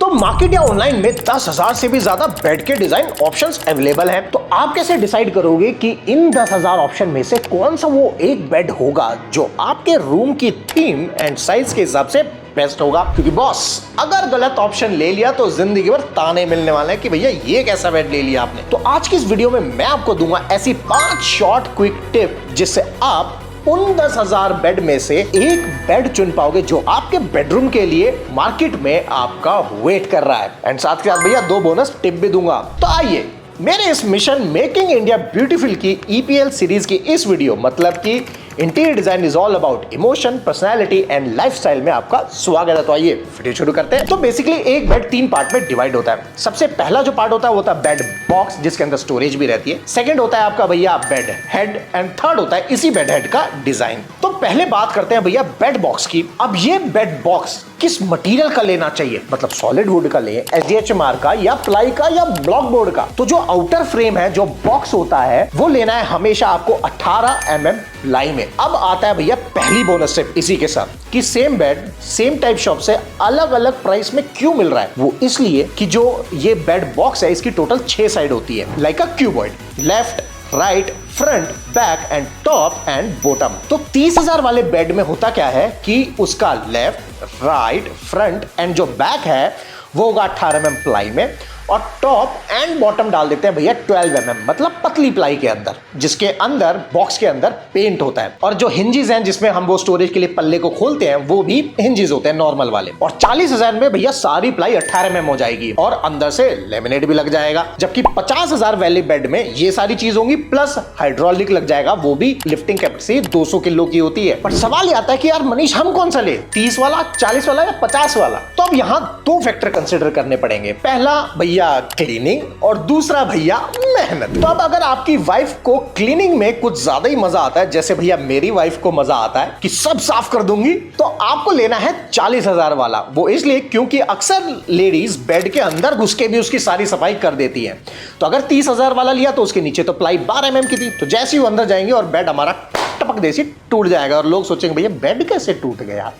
तो मार्केट या ऑनलाइन में 10,000 से भी ज्यादा बेड के डिजाइन ऑप्शंस अवेलेबल हैं। तो आप कैसे डिसाइड करोगे कि इन 10,000 ऑप्शन में से कौन सा वो एक बेड होगा जो आपके रूम की थीम एंड साइज के हिसाब से बेस्ट होगा? क्योंकि बॉस, अगर गलत ऑप्शन ले लिया तो जिंदगी भर ताने मिलने वाले हैं कि भैया ये कैसा बेड ले लिया आपने। तो आज की इस वीडियो में मैं आपको दूंगा ऐसी 5 शॉर्ट क्विक टिप जिससे आप उन 10,000 बेड में से एक बेड चुन पाओगे जो आपके बेडरूम के लिए मार्केट में आपका वेट कर रहा है। एंड साथ के साथ भैया 2 बोनस टिप भी दूंगा। तो आइए मेरे इस मिशन मेकिंग इंडिया ब्यूटीफुल की EPL सीरीज की इस वीडियो मतलब कि interior design is all about emotion, personality and lifestyle में आपका स्वागत है। तो आइए वीडियो शुरू करते हैं। तो बेसिकली एक बेड 3 पार्ट में डिवाइड होता है। सबसे पहला जो पार्ट होता है वो होता है बेड बॉक्स जिसके अंदर स्टोरेज भी रहती है। सेकंड होता है आपका भैया बेड हेड एंड थर्ड होता है इसी बेड हेड का डिजाइन। तो पहले बात करते हैं भैया बेड बॉक्स की। अब ये बेड बॉक्स किस मटेरियल का लेना चाहिए, मतलब सॉलिड वुड का ले, SDHMR का या प्लाई का या ब्लॉक बोर्ड का। तो जो आउटर फ्रेम है, जो बॉक्स होता है, वो लेना है हमेशा आपको 18 mm प्लाई में। अब आता है भैया पहली बोनस टिप इसी के साथ कि same bed same type shop से अलग अलग प्राइस में क्यों मिल रहा है। वो इसलिए कि जो ये बेड बॉक्स है इसकी टोटल 6 साइड होती है like a cuboid, left, right, front, back and top and bottom. तो 30,000 वाले बेड में होता क्या है कि उसका लेफ्ट, राइट, फ्रंट एंड जो बैक है वो होगा 18 mm प्लाई में और टॉप एंड बॉटम डाल देते हैं भैया 12 mm मतलब पतली प्लाई के अंदर, जिसके अंदर बॉक्स के अंदर पेंट होता है। और जो हिंजेस हैं जिसमें हम वो स्टोरेज के लिए पल्ले को खोलते हैं वो भी हिंजेस होते हैं नॉर्मल वाले। और 40,000 में भैया सारी प्लाई 18 mm हो जाएगी और अंदर से लेमिनेट भी लग जाएगा। जबकि 50,000 वाले बेड में ये सारी चीज होंगी प्लस हाइड्रोलिक लग जाएगा, वो भी लिफ्टिंग कैपेसिटी 200 किलो की होती है। पर सवाल ये आता है कि यार मनीष हम कौन सा ले, 30 वाला, 40 वाला या 50 वाला? तो अब यहाँ 2 फैक्टर कंसिडर करने पड़ेंगे। पहला भैया क्लीनिंग और दूसरा भैया मेहनत। तो अब अगर आपकी वाइफ को क्लीनिंग में कुछ ज्यादा ही मजा आता है, जैसे भैया मेरी वाइफ को मजा आता है कि सब साफ कर दूंगी, तो आपको लेना है 40,000 वाला। वो इसलिए क्योंकि अक्सर लेडीज बेड के अंदर घुस के भी उसकी सारी सफाई कर देती हैं। तो अगर 30,000 वाला लिया तो उसके नीचे तो प्लाई 12 mm की थी, तो जैसे ही वो अंदर जाएंगे और बेड हमारा टपक देसी टूट जाएगा और लोग सोचेंगे भैया बेड कैसे टूट गया।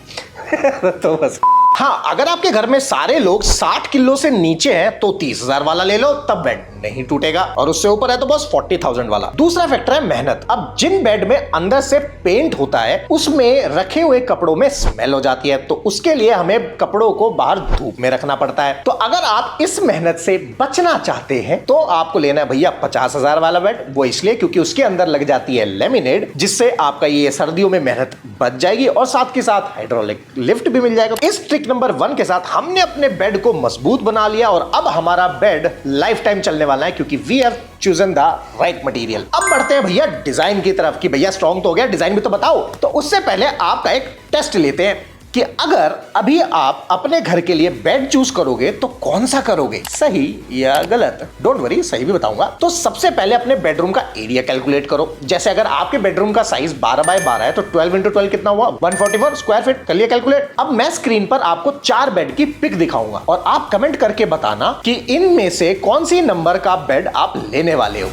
तो बस हाँ, अगर आपके घर में सारे लोग 60 किलो से नीचे हैं तो 30,000 वाला ले लो, तब बेड नहीं टूटेगा। और उससे ऊपर है तो बस 40,000 वाला। दूसरा फैक्टर है मेहनत। अब जिन बेड में अंदर से पेंट होता है उसमें रखे हुए कपड़ों में स्मेल हो जाती है, तो उसके लिए हमें कपड़ों को बाहर धूप में रखना पड़ता है। तो अगर आप इस मेहनत से बचना चाहते हैं तो आपको लेना है भैया 50,000 वाला बेड। वो इसलिए क्योंकि उसके अंदर लग जाती है लेमिनेट, जिससे आपका ये सर्दियों में मेहनत बच जाएगी और साथ के साथ हाइड्रोलिक लिफ्ट भी मिल जाएगा। इस ट्रिक नंबर 1 के साथ हमने अपने बेड को मजबूत बना लिया और अब हमारा बेड लाइफ टाइम चलने वाला है क्योंकि we have chosen the right material. अब बढ़ते हैं भैया डिजाइन की तरफ कि भैया स्ट्रॉन्ग तो हो गया, डिजाइन भी तो बताओ। तो उससे पहले आपका एक टेस्ट लेते हैं कि अगर अभी आप अपने घर के लिए बेड चूज करोगे तो कौन सा करोगे, सही या गलत? डोंट वरी, सही भी बताऊंगा। तो सबसे पहले अपने बेडरूम का एरिया कैलकुलेट करो। जैसे अगर आपके बेडरूम का साइज 12 बाय 12 है तो 12 × 12 कितना हुआ? 144 स्क्वायर फीट। कर लिया कैलकुलेट। अब मैं स्क्रीन पर आपको 4 बेड की पिक दिखाऊंगा और आप कमेंट करके बताना कि इनमें से कौन सी नंबर का बेड आप लेने वाले हो।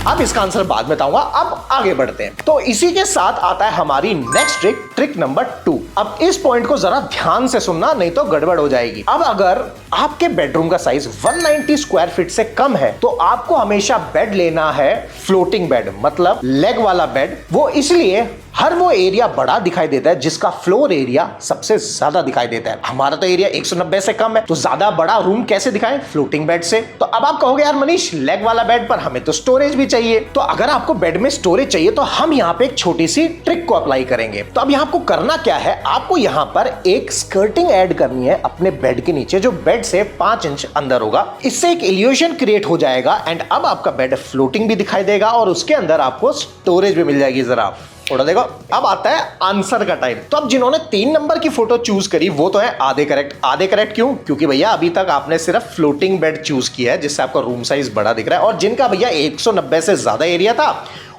अब इसका आंसर बाद में बताऊंगा। अब आगे बढ़ते हैं। तो इसी के साथ आता है हमारी नेक्स्ट ट्रिक नंबर 2। अब इस पॉइंट को जरा ध्यान से सुनना, नहीं तो गड़बड़ हो जाएगी। अब अगर आपके बेडरूम का साइज 190 स्क्वायर फीट से कम है तो आपको हमेशा बेड लेना है फ्लोटिंग बेड, मतलब लेग वाला बेड। वो इसलिए हर वो एरिया बड़ा दिखाई देता है जिसका फ्लोर एरिया सबसे ज्यादा दिखाई देता है। हमारा तो एरिया 190 से कम है, तो ज्यादा बड़ा रूम कैसे दिखाएं? फ्लोटिंग बेड से। तो अब आप कहोगे यार मनीष लेग वाला बेड पर हमें तो स्टोरेज भी चाहिए। तो अगर आपको बेड में स्टोरेज चाहिए तो हम यहाँ पे एक छोटी सी ट्रिक को अप्लाई करेंगे। तो अब यहाँ आपको करना क्या है, आपको यहाँ पर एक स्कर्टिंग ऐड करनी है अपने बेड के नीचे जो बेड से 5 इंच अंदर होगा। इससे एक इल्यूजन क्रिएट हो जाएगा एंड अब आपका बेड फ्लोटिंग भी दिखाई देगा और उसके अंदर आपको स्टोरेज भी मिल जाएगी। जरा फोटो देखो। अब आता है आंसर का टाइम। तो अब जिन्होंने 3 नंबर की फोटो चूज करी वो तो है आधे करेक्ट। आधे करेक्ट क्यों? क्योंकि भैया अभी तक आपने सिर्फ फ्लोटिंग बेड चूज किया है जिससे आपका रूम साइज बड़ा दिख रहा है और जिनका भैया 190 से ज्यादा एरिया था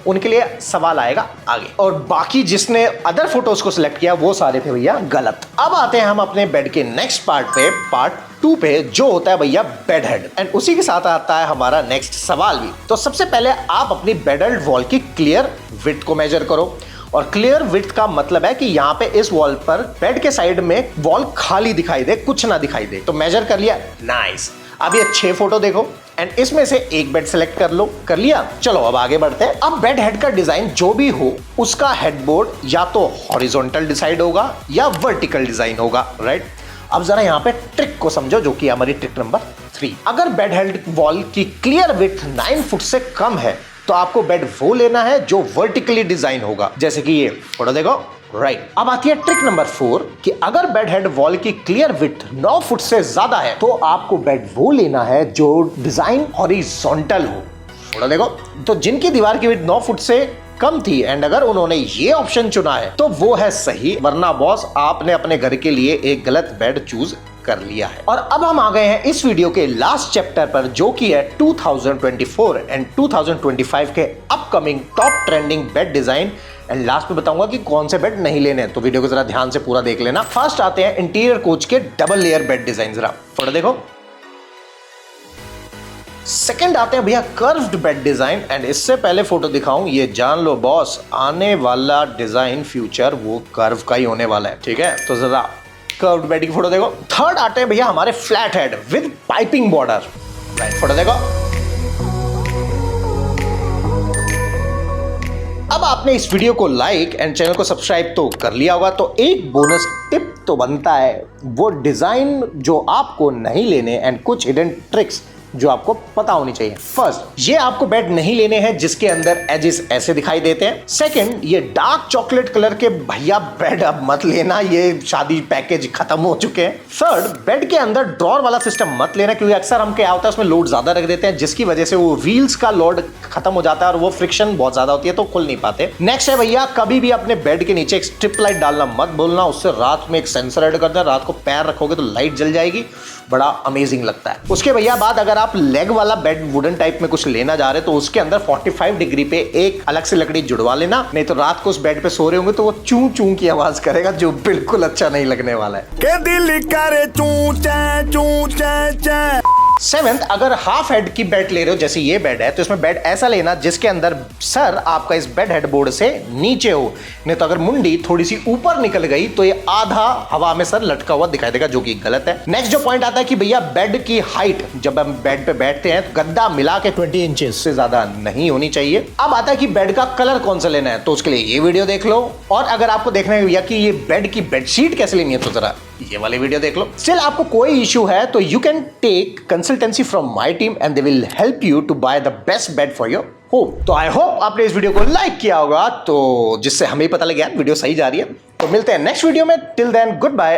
उनके लिए सवाल आएगा आगे। और बाकी जिसने अदर फोटोज को सिलेक्ट किया वो सारे थे भैया गलत। अब आते हैं हम अपने बेड के नेक्स्ट पार्ट पे, पार्ट 2 पे, जो होता है भैया बेड हेड। एंड उसी के साथ आता है हमारा नेक्स्ट सवाल भी। तो सबसे पहले आप अपनी बेड हेड वॉल की क्लियर विड्थ को मेजर करो और क्लियर विड्थ का मतलब है कि यहाँ पे इस वॉल पर बेड के साइड में वॉल खाली दिखाई दे, कुछ ना दिखाई दे। तो मेजर कर लिया, नाइस। अब ये 6 फोटो देखो एंड इसमें से एक बेड सेलेक्ट कर लो। कर लिया, चलो अब आगे बढ़ते हैं। अब बेड हेड का डिजाइन जो भी हो, उसका हेडबोर्ड या तो हॉरिजॉन्टल डिसाइड होगा या वर्टिकल डिजाइन होगा, राइट। अब जरा यहाँ पे ट्रिक को समझो, जो कि हमारी ट्रिक नंबर 3। अगर बेड हेड वॉल की क्लियर विड्थ 9 फुट से कम है तो आपको बेड वो लेना है जो वर्टिकली डिजाइन होगा, जैसे कि ये फोटो देखो, राइट। अब आती है ट्रिक नंबर 4 कि अगर बेड हेड वॉल की क्लियर विड्थ 9 फुट से ज्यादा है तो आपको बेड वो लेना है जो डिजाइन हॉरिजॉन्टल हो। फोटो देखो, तो जिनकी दीवार की विड्थ 9 फुट से कम थी एंड अगर उन्होंने ये ऑप्शन चुना है तो वो है सही, वरना बॉस आपने अपने घर के लिए एक गलत बेड चूज कर लिया है। और अब हम आ गए हैं इस वीडियो के लास्ट चैप्टर पर, जो कि है 2024 एंड 2025 के upcoming top trending bed design. And last में बताऊंगा कि कौन से बेड नहीं लेने हैं, तो वीडियो को जरा ध्यान से पूरा देख लेना। फर्स्ट आते हैं इंटीरियर कोच के डबल लेयर बेड डिजाइन। जरा फोटो देखो। सेकंड आते हैं भैया कर्व्ड बेड डिजाइन। एंड इससे पहले फोटो दिखाऊं, ये जान लो बॉस, आने वाला डिजाइन फ्यूचर वो कर्व का ही होने वाला है, ठीक है। तो जरा कर्व्ड बेड की फोटो देखो। थर्ड आते हैं भैया हमारे flat head with piping border, right. Photo देखो। अब आपने इस वीडियो को लाइक एंड चैनल को सब्सक्राइब तो कर लिया होगा, तो एक बोनस टिप तो बनता है, वो डिजाइन जो आपको नहीं लेने एंड कुछ हिडन ट्रिक्स जो आपको पता होनी चाहिए। फर्स्ट, ये आपको बेड नहीं लेने हैं जिसके अंदर एजेस ऐसे दिखाई देते हैं। सेकंड, ये डार्क चॉकलेट कलर के भैया बेड अब मत लेना, ये शादी पैकेज खत्म हो चुके हैं। थर्ड, बेड के अंदर ड्रॉर वाला सिस्टम मत लेना, क्योंकि अक्सर हम क्या होता है उसमें लोड ज्यादा रख देते हैं, जिसकी वजह से वो व्हील्स का लोड खत्म हो जाता है और वो फ्रिक्शन बहुत ज्यादा होती है, तो खुल नहीं पाते। नेक्स्ट है भैया, कभी भी अपने बेड के नीचे एक स्ट्रिप लाइट डालना मत भूलना, उससे रात में एक सेंसर ऐड कर देना, रात को पैर रखोगे तो लाइट जल जाएगी, बड़ा अमेजिंग लगता है। उसके भैया बाद अगर आप लेग वाला बेड वुडन टाइप में कुछ लेना जा रहे तो उसके अंदर 45 डिग्री पे एक अलग से लकड़ी जुड़वा लेना, नहीं तो रात को उस बेड पे सो रहे होंगे तो वो चू चू की आवाज करेगा, जो बिल्कुल अच्छा नहीं लगने वाला है। के दिल करे चू चा। 7th, अगर हाफ हेड की बेड ले रहे हो, जैसे ये बेड है, तो इसमें बेड ऐसा लेना जिसके अंदर सर आपका इस बेड हेडबोर्ड से नीचे हो, नहीं तो अगर मुंडी थोड़ी सी ऊपर निकल गई तो ये आधा हवा में सर लटका हुआ दिखाई देगा, जो कि गलत है। नेक्स्ट जो पॉइंट आता है कि भैया बेड की हाइट, जब हम बेड पे बैठते हैं तो गद्दा मिला के 20 इंचेस से ज्यादा नहीं होनी चाहिए। अब आता है कि बेड का कलर कौन सा लेना है, तो उसके लिए ये वीडियो देख लो। और अगर आपको देखना है भैया कि ये बेड की बेडशीट कैसे लेनी है, तो जरा ये वाली वीडियो देख लो। स्टिल आपको कोई इशू है तो you can take consultancy from my team and they will help you to buy the best bed for your home. तो आई होप आपने इस वीडियो को लाइक किया होगा, तो जिससे हमें पता लग गया वीडियो सही जा रही है। तो मिलते हैं नेक्स्ट वीडियो में, टिल देन गुड बाय।